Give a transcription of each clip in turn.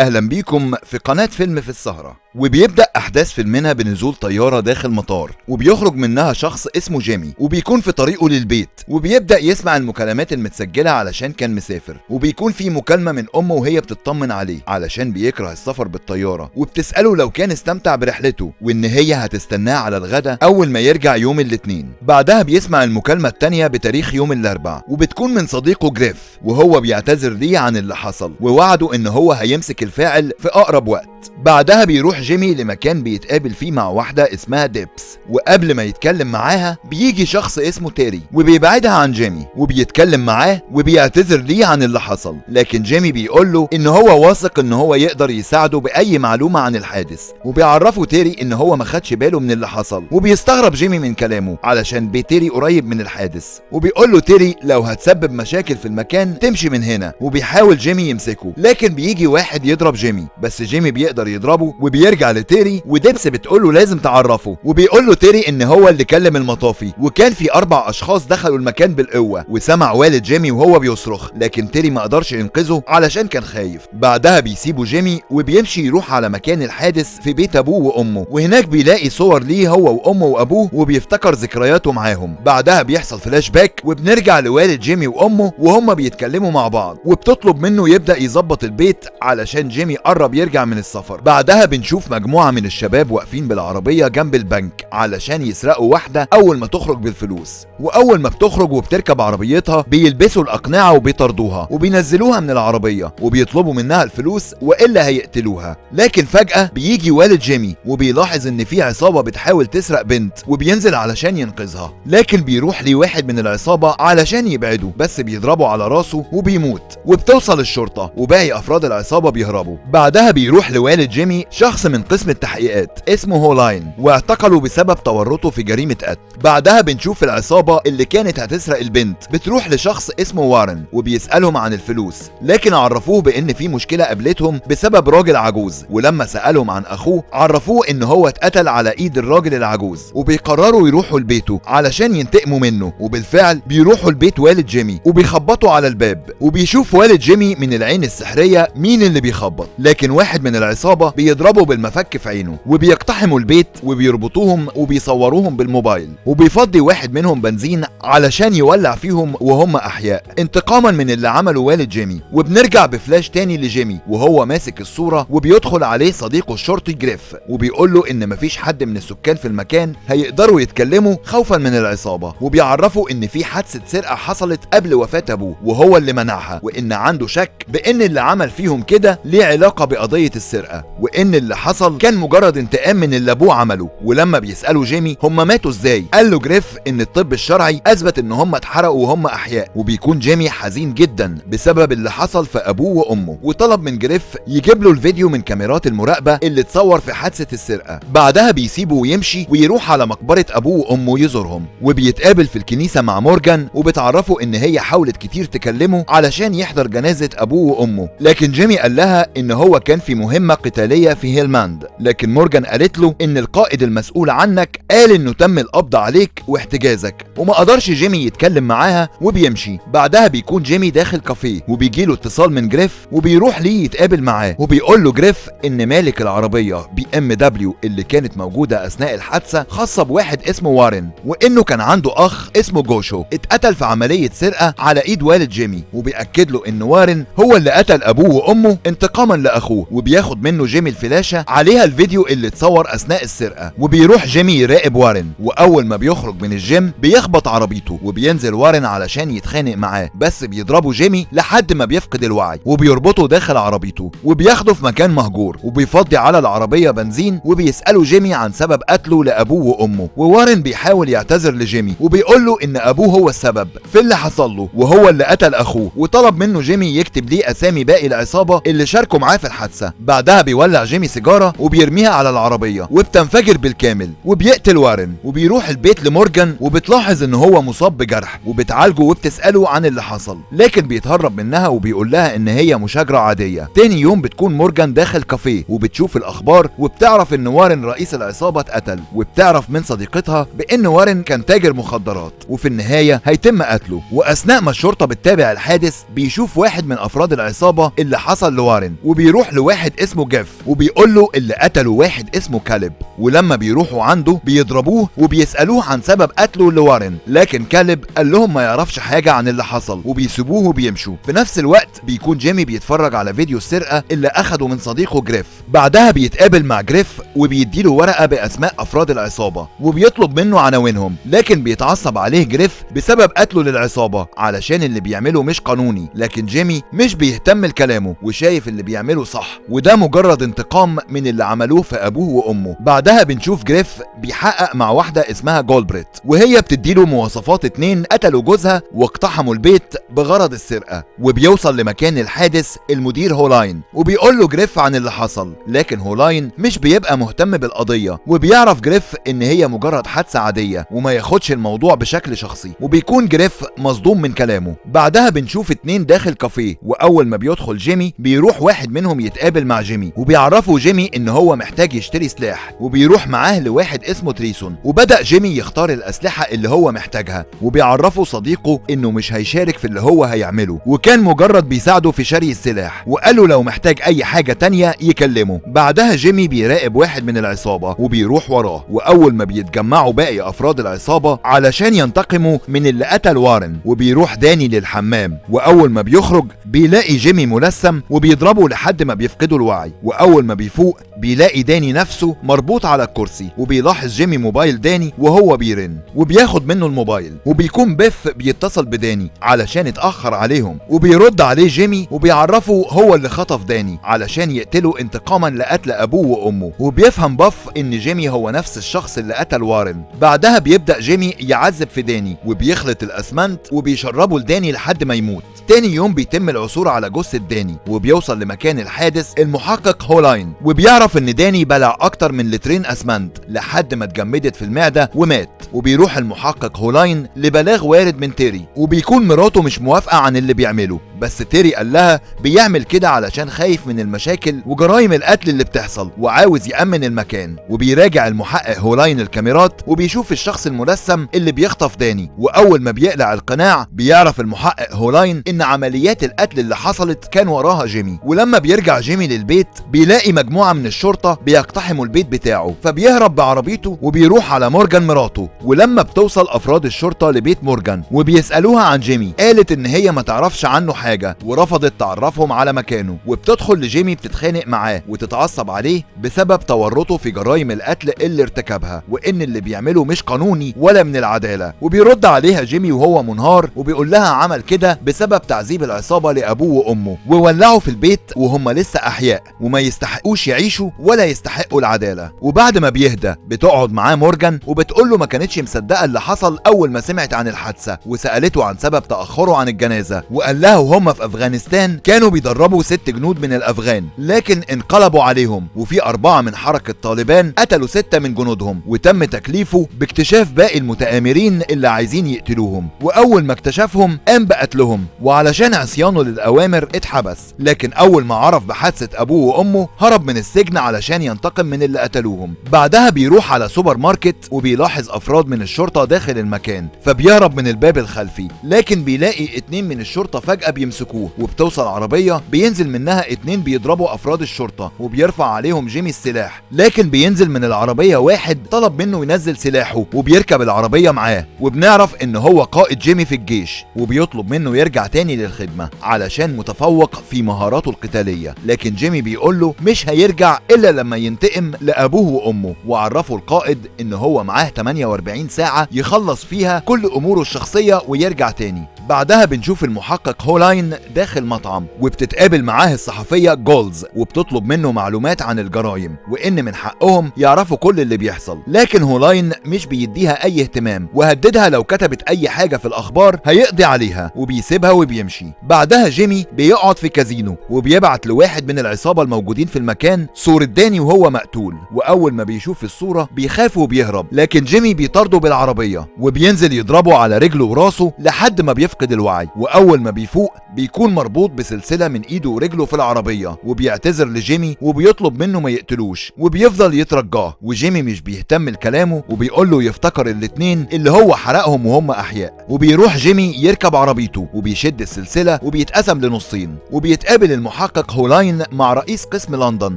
اهلا بيكم في قناة فيلم في السهرة. وبيبدأ احداث فيلمنا بنزول طيارة داخل مطار، وبيخرج منها شخص اسمه جيمي وبيكون في طريقه للبيت، وبيبدأ يسمع المكالمات المتسجلة علشان كان مسافر، وبيكون في مكالمة من امه وهي بتطمن عليه علشان بيكره السفر بالطيارة، وبتسأله لو كان استمتع برحلته وان هي هتستناه على الغدا اول ما يرجع يوم الاثنين. بعدها بيسمع المكالمة التانية بتاريخ يوم الاربعاء، وبتكون من صديقه جريف، وهو بيعتذر ليه عن اللي حصل ووعده ان هو هيمسك الفاعل في اقرب وقت. بعدها بيروح جيمي لمكان بيتقابل فيه مع واحدة اسمها ديبس، وقبل ما يتكلم معاها بيجي شخص اسمه تيري وبيبعدها عن جيمي وبيتكلم معاه وبيعتذر ليه عن اللي حصل، لكن جيمي بيقول له ان هو واثق ان هو يقدر يساعده باي معلومة عن الحادث، وبيعرفه تيري ان هو ما خدش باله من اللي حصل، وبيستغرب جيمي من كلامه علشان بيت تيري قريب من الحادث، وبيقول له تيري لو هتسبب مشاكل في المكان تمشي من هنا، وبيحاول جيمي يمسكه لكن بيجي واحد يضرب جيمي، بس جيمي بيقدر يضربه وبيرجع لتيري، وديبس بتقول له لازم تعرفه، وبيقول له تيري ان هو اللي كلم المطافي، وكان في 4 اشخاص دخلوا المكان بالقوه، وسمع والد جيمي وهو بيصرخ، لكن تيري ما قدرش ينقذه علشان كان خايف. بعدها بيسيبوا جيمي وبيمشي يروح على مكان الحادث في بيت ابوه وامه، وهناك بيلاقي صور ليه هو وامه وابوه وبيفتكر ذكرياته معاهم. بعدها بيحصل فلاش باك وبنرجع لوالد جيمي وامه وهم بيتكلموا مع بعض، وبتطلب منه يبدا يظبط البيت علشان جيمي قرب يرجع من السفر. بعدها بنشوف مجموعه من الشباب واقفين بالعربيه جنب البنك علشان يسرقوا واحده اول ما تخرج بالفلوس، واول ما بتخرج وبتركب عربيتها بيلبسوا الاقنعه وبيطردوها وبينزلوها من العربيه وبيطلبوا منها الفلوس والا هيقتلوها. لكن فجاه بيجي والد جيمي وبيلاحظ ان في عصابه بتحاول تسرق بنت، وبينزل علشان ينقذها، لكن بيروح ليه واحد من العصابه علشان يبعده بس بيضربه على راسه وبيموت، وبتوصل الشرطه وباقي افراد العصابه بيهربوا. بعدها بيروح لوالد جيمي شخص من قسم التحقيقات اسمه هولاين، واعتقلوا بسبب تورطه في جريمه قتل. بعدها بنشوف العصابه اللي كانت هتسرق البنت بتروح لشخص اسمه وارن وبيسالهم عن الفلوس، لكن عرفوه بان في مشكله قابلتهم بسبب راجل عجوز، ولما سالهم عن اخوه عرفوه ان هو اتقتل على ايد الراجل العجوز، وبيقرروا يروحوا لبيته علشان ينتقموا منه. وبالفعل بيروحوا لبيت والد جيمي وبيخبطوا على الباب، وبيشوف والد جيمي من العين السحريه مين اللي بيخبط، لكن واحد من العصابه بيضربه بالمفك في عينه، وبيقتحموا البيت وبيربطوهم وبيصوروهم بالموبايل، وبيفضي واحد منهم بنزين علشان يولع فيهم وهم احياء انتقاما من اللي عمله والد جيمي. وبنرجع بفلاش تاني لجيمي وهو ماسك الصوره، وبيدخل عليه صديقه الشرطي جريف وبيقول له ان مفيش حد من السكان في المكان هيقدروا يتكلموا خوفا من العصابه، وبيعرفوا ان في حادثه سرقه حصلت قبل وفاه ابوه وهو اللي منعها، وان عنده شك بان اللي عمل فيهم كده ليه علاقه بقضيه السرقه، وان اللي حصل كان مجرد انتقام من اللي ابوه عمله. ولما بيسالوا جيمي هم ماتوا ازاي قال له جريف ان الطب الشرعي اثبت ان هم اتحرقوا وهم احياء، وبيكون جيمي حزين جدا بسبب اللي حصل في ابوه وامه، وطلب من جريف يجيب له الفيديو من كاميرات المراقبه اللي اتصور في حادثه السرقه. بعدها بيسيبه ويمشي ويروح على مقبره ابوه وامه يزورهم، وبيتقابل في الكنيسه مع مورجان وبتعرفه ان هي حاولت كتير تكلمه علشان يحضر جنازه ابوه وامه، لكن جيمي قال لها ان هو كان في مهمه قتاليه في هيلماند، لكن مورجان قالت له ان القائد المسؤول عنك قال انه تم القبض عليك واحتجازك، وما قدرش جيمي يتكلم معاها وبيمشي. بعدها بيكون جيمي داخل كافيه وبيجيله اتصال من جريف وبيروح ليه يتقابل معاه، وبيقول له جريف ان مالك العربيه BMW اللي كانت موجوده اثناء الحادثه خاصه بواحد اسمه وارن، وانه كان عنده اخ اسمه جوشو اتقتل في عمليه سرقه على ايد والد جيمي، وبيأكد له ان وارن هو اللي قتل ابوه وامه انتقاما لاخوه، وبياخد منه جيمي الفلاشه عليها الفيديو اللي اتصور اثناء السرقه. وبيروح جيمي يراقب وارن، واول ما بيخرج من الجيم بيخبط عربيته، وبينزل وارن علشان يتخانق معاه، بس بيضربه جيمي لحد ما بيفقد الوعي، وبيربطه داخل عربيته وبياخده في مكان مهجور، وبيفضي على العربيه بنزين، وبيسالوا جيمي عن سبب قتله لابوه وامه، ووارن بيحاول يعتذر لجيمي وبيقول له ان ابوه هو السبب في اللي حصل له وهو اللي قتل اخوه، وطلب منه جيمي يكتب ليه اسامي باقي العصابه اللي شاركوا معاه في الحادثه. بعدها بعدها بيولع جيمي سيجاره وبيرميها على العربيه وبتنفجر بالكامل، وبيقتل وارن. وبيروح البيت لمورجان وبتلاحظ ان هو مصاب بجرح وبتعالجه وبتساله عن اللي حصل، لكن بيتهرب منها وبيقول لها ان هي مشاجره عاديه. تاني يوم بتكون مورجان داخل كافيه وبتشوف الاخبار وبتعرف ان وارن رئيس العصابه اتقتل، وبتعرف من صديقتها بان وارن كان تاجر مخدرات وفي النهايه هيتم قتله. واثناء ما الشرطه بتتابع الحادث بيشوف واحد من افراد العصابه اللي حصل لوارن، وبيروح لواحد اسمه جيف وبيقول له اللي قتله واحد اسمه كاليب. ولما بيروحوا عنده بيضربوه وبيسالوه عن سبب قتله لوارن، لكن كاليب قال لهم ما يعرفش حاجه عن اللي حصل وبيسيبوه وبيمشوا. في نفس الوقت بيكون جيمي بيتفرج على فيديو السرقه اللي اخده من صديقه جريف. بعدها بيتقابل مع جريف وبيديله ورقه باسماء افراد العصابه وبيطلب منه عناوينهم، لكن بيتعصب عليه جريف بسبب قتله للعصابه علشان اللي بيعمله مش قانوني. لكن جيمي مش بيهتم لكلامه وشايف اللي بيعمله صح، وده مجرد انتقام من اللي عملوه في ابوه وامه. بعدها بنشوف جريف بيحقق مع واحده اسمها جولبريت، وهي بتديله مواصفات اتنين قتلوا جوزها واقتحموا البيت بغرض السرقه. وبيوصل لمكان الحادث المدير هولاين وبيقول له جريف عن اللي حصل، لكن هولاين مش بيبقى مهتم بالقضيه، وبيعرف جريف ان هي مجرد حادثه عاديه وما ياخدش الموضوع بشكل شخصي، وبيكون جريف مصدوم من كلامه. بعدها بنشوف اتنين داخل كافيه، واول ما بيدخل جيمي بيروح واحد منهم يتقابل مع جيمي وبيعرفوا جيمي ان هو محتاج يشتري سلاح، وبيروح معاه لواحد اسمه تريسون. وبدأ جيمي يختار الاسلحه اللي هو محتاجها، وبيعرفوا صديقه انه مش هيشارك في اللي هو هيعمله وكان مجرد بيساعده في شري السلاح، وقاله لو محتاج اي حاجه تانية يكلمه. بعدها جيمي بيراقب واحد من العصابه وبيروح وراه، واول ما بيتجمعوا باقي افراد العصابه علشان ينتقموا من اللي قتل وارن، وبيروح داني للحمام. واول ما بيخرج بيلاقي جيمي ملثم وبيضربه لحد ما بيفقدوا الوعي، واول ما بيفوق بيلاقي داني نفسه مربوط على الكرسي، وبيلاحظ جيمي موبايل داني وهو بيرن وبياخد منه الموبايل، وبيكون بيف بيتصل بداني علشان اتأخر عليهم، وبيرد عليه جيمي وبيعرفه هو اللي خطف داني علشان يقتله انتقاما لقتل ابوه وامه. وبيفهم باف ان جيمي هو نفس الشخص اللي قتل وارن. بعدها بيبدأ جيمي يعذب في داني وبيخلط الاسمنت وبيشربه لداني لحد ما يموت. تاني يوم بيتم العثور على جثة داني، وبيوصل لمكان الحادث المحقق هولاين وبيعرف ان داني بلع اكتر من لترين اسمنت لحد ما اتجمدت في المعدة ومات. وبيروح المحقق هولاين لبلاغ وارد من تيري، وبيكون مراته مش موافقة عن اللي بيعمله، بس تيري قال لها بيعمل كده علشان خايف من المشاكل وجرائم القتل اللي بتحصل وعاوز يأمن المكان. وبيراجع المحقق هولاين الكاميرات وبيشوف الشخص الملثم اللي بيخطف داني، واول ما بيقلع القناع بيعرف المحقق هولاين ان عمليات القتل اللي حصلت كان وراها جيمي. ولما بيرجع جيمي للبيت بيلاقي مجموعة من الشرطة بيقتحموا البيت بتاعه، فبيهرب بعربيته وبيروح على مورجان مراته. ولما بتوصل افراد الشرطة لبيت مورجان وبيسألوها عن جيمي، قالت ان هي ما تعرفش عنه حاجة ورفضت تعرفهم على مكانه. وبتدخل لجيمي بتتخانق معاه وتتعصب عليه بسبب تورطه في جرائم القتل اللي ارتكبها، وان اللي بيعمله مش قانوني ولا من العدالة. وبيرد عليها جيمي وهو منهار وبيقول لها عمل كده بسبب تعذيب العصابة لابوه وامه وولعوا في البيت وهم لسه احياء وما يستحقوش يعيشوا ولا يستحقوا العدالة. وبعد ما بيهدى بتقعد معاه مورجان وبتقول له ما كانتش مصدقة اللي حصل اول ما سمعت عن الحادثة، وسألته عن سبب تأخره عن الجنازة، وقال لها وهم في افغانستان كانوا بيدربوا 6 جنود من الافغان لكن انقلبوا عليهم، وفي 4 من حركة طالبان قتلوا 6 من جنودهم، وتم تكليفه باكتشاف باقي المتآمرين اللي عايزين يقتلوهم. واول ما اكتشفهم قام بقتلهم، وعلشان عصيانه للاوامر اتحبس. لكن اول ما عرف بحادثة ابوه وامه هرب من السجن علشان ينتقم من اللي قتلوهم. بعدها بيروح على سوبر ماركت وبيلاحظ افراد من الشرطة داخل المكان، فبيهرب من الباب الخلفي، لكن بيلاقي 2 من الشرطة فجأة بيمسكوه. وبتوصل عربية بينزل منها 2 بيضربوا افراد الشرطة وبيرفع عليهم جيمي السلاح، لكن بينزل من العربية واحد طلب منه ينزل سلاحه وبيركب العربية معاه. وبنعرف ان هو قائد جيمي في الجيش وبيطلب منه يرجع تاني للخدمة علشان متفوق في مهاراته القتالية، لكن جيمي بيقول له مش هيرجع الا لما ينتقم لابوه وامه. وعرفه القائد ان هو معاه 48 ساعة يخلص فيها كل اموره الشخصية ويرجع تاني. بعدها بنشوف المحقق هولاين داخل مطعم، وبتتقابل معاه الصحفية جولز وبتطلب منه معلومات عن الجرائم وإن من حقهم يعرفوا كل اللي بيحصل، لكن هولاين مش بيديها أي اهتمام وهددها لو كتبت أي حاجة في الأخبار هيقضي عليها وبيسيبها وبيمشي. بعدها جيمي بيقعد في كازينو وبيبعت لواحد من العصابة الموجودين في المكان صورة داني وهو مقتول، وأول ما بيشوف الصورة بيخاف وبيهرب، لكن جيمي بيطارده بالعربية وبينزل يضربه على رجله وراسه لحد ما بيفقد الوعي، وأول ما بيفوق بيكون مربوط بسلسلة من إيده ورجله في العربية، وبيعتذر لجيمي وبيطلب منه ما يقتلوش وبيفضل يترجاه، وجيمي مش بيهتم لكلامه وبيقول له يفتكر الاتنين اللي هو حرقهم وهم أحياء. وبيروح جيمي يركب عربيته وبيشد السلسلة وبيتقسم لنصين، وبيتقابل المحقق هولاين مع رئيس قسم لندن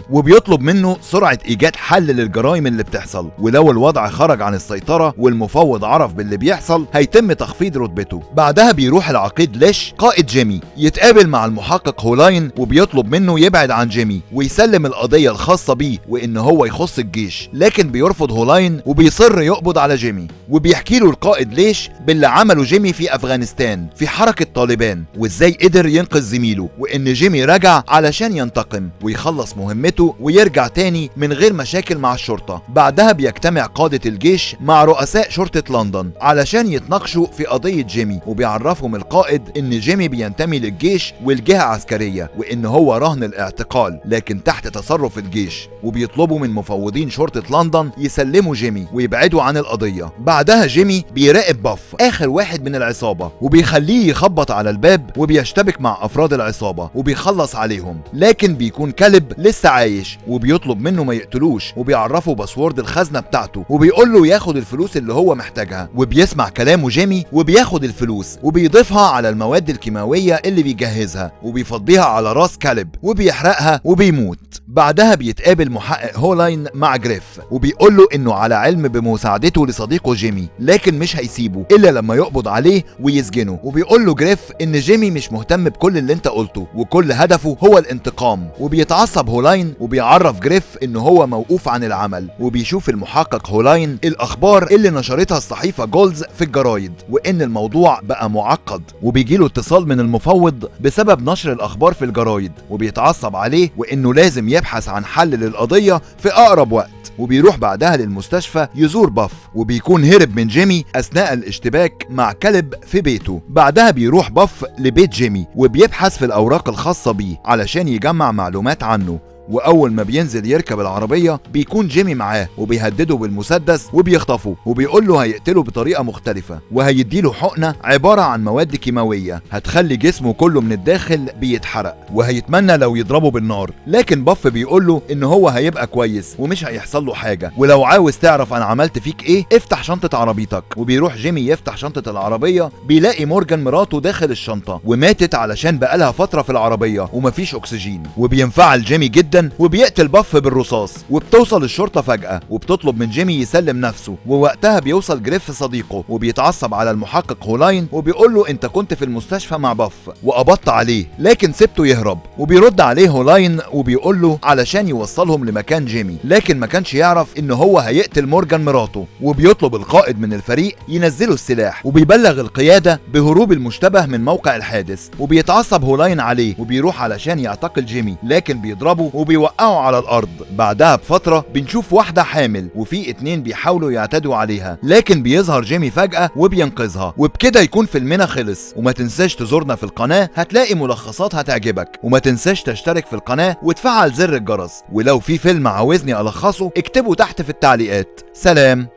وبيطلب منه سرعة إيجاد حل للجرائم اللي بتحصل، ولو الوضع خرج عن السيطرة والمفوض عرف باللي بيحصل هيتم تخفيض رتبته. بعدها بيروح العقيد ليش قائد جيمي يتقابل مع المحقق هولاين وبيطلب منه يبعد عن جيمي ويسلم القضية الخاصة بيه وإن هو يخص الجيش، لكن بيرفض هولاين وبيصر يقبض على جيمي، وبيحكي له القائد ليش باللي عمله جيمي في أفغانستان في حركة طالبان وإزاي قدر ينقذ زميله، وإن جيمي رجع علشان ينتقم ويخلص مهمته ويرجع تاني من غير مشاكل مع الشرطة. بعدها بيجتمع قادة الجيش مع رؤساء شرطة لندن علشان يتناقشوا في قضية جيمي، وبيعرفهم القائد إن جيمي بينتمي للجيش والجهة عسكرية وإن هو رهن الاعتقال لكن تحت تصرف الجيش، وبيطلبوا من مفوضين شرطة لندن يسلموا جيمي ويبعدوا عن القضية. بعدها جيمي بيراقب باف آخر واحد من العصابة وبيخليه يخبط على الباب وبيشتبك مع أفراد العصابة وبيخلص عليهم، لكن بيكون كلب لسه عايش وبيطلب منه ما يقتلوش وبيعرفه باسورد الخزنة بتاعته وبيقول له ياخد الفلوس اللي هو محتاجها، وبيسمع كلامه جيمي وبياخد الفلوس وبيضيفها على المواد الكيماوية اللي بيجهزها وبيفضيها على راس كلب وبيحرقها وبيموت. بعدها بيتقابل محقق هولاين مع جريف وبيقول له انه على علم بمساعدته لصديقه جيمي لكن مش هيسيبه الا لما يقبض عليه ويسجنه، وبيقول له جريف ان جيمي مش مهتم بكل اللي انت قلته وكل هدفه هو الانتقام، وبيتعصب هولاين وبيعرف جريف انه هو موقوف عن العمل. وبيشوف المحقق هولاين الاخبار اللي نشرتها الصحيفة جولز في الجرايد وان الموضوع بقى معقد، وبيجيله اتصال من المفوض بسبب نشر الاخبار في الجرايد وبيتعصب عليه وانه لازم يبحث عن حل للقضية في اقرب وقت، وبيروح بعدها للمستشفى يزور باف وبيكون هرب من جيمي أثناء الاشتباك مع كلب في بيته. بعدها بيروح باف لبيت جيمي وبيبحث في الأوراق الخاصة بيه علشان يجمع معلومات عنه، واول ما بينزل يركب العربيه بيكون جيمي معاه وبيهدده بالمسدس وبيخطفه وبيقول له هيقتله بطريقه مختلفه وهيديله حقنه عباره عن مواد كيماويه هتخلي جسمه كله من الداخل بيتحرق وهيتمنى لو يضربه بالنار، لكن باف بيقول له ان هو هيبقى كويس ومش هيحصل له حاجه، ولو عاوز تعرف انا عملت فيك ايه افتح شنطه عربيتك. وبيروح جيمي يفتح شنطه العربيه بيلاقي مورجان مراته داخل الشنطه وماتت علشان بقالها فتره في العربيه ومفيش اكسجين، وبينفعل جيمي جدا وبيقتل باف بالرصاص. وبتوصل الشرطة فجأة وبتطلب من جيمي يسلم نفسه، ووقتها بيوصل جريف صديقه وبيتعصب على المحقق هولاين وبيقول له انت كنت في المستشفى مع باف وقبضت عليه لكن سبته يهرب، وبيرد عليه هولاين وبيقول له علشان يوصلهم لمكان جيمي لكن ما كانش يعرف ان هو هيقتل مورجان مراته، وبيطلب القائد من الفريق ينزلوا السلاح وبيبلغ القيادة بهروب المشتبه من موقع الحادث، وبيتعصب هولاين عليه وبيروح علشان يعتقل جيمي لكن بيضربه وبيوقعوا على الارض. بعدها بفترة بنشوف واحدة حامل وفي 2 بيحاولوا يعتدوا عليها لكن بيظهر جيمي فجأة وبينقذها، وبكده يكون فيلمنا خلص. وما تنساش تزورنا في القناة هتلاقي ملخصات هتعجبك، وما تنساش تشترك في القناة وتفعل زر الجرس، ولو في فيلم عاوزني ألخصه اكتبه تحت في التعليقات. سلام.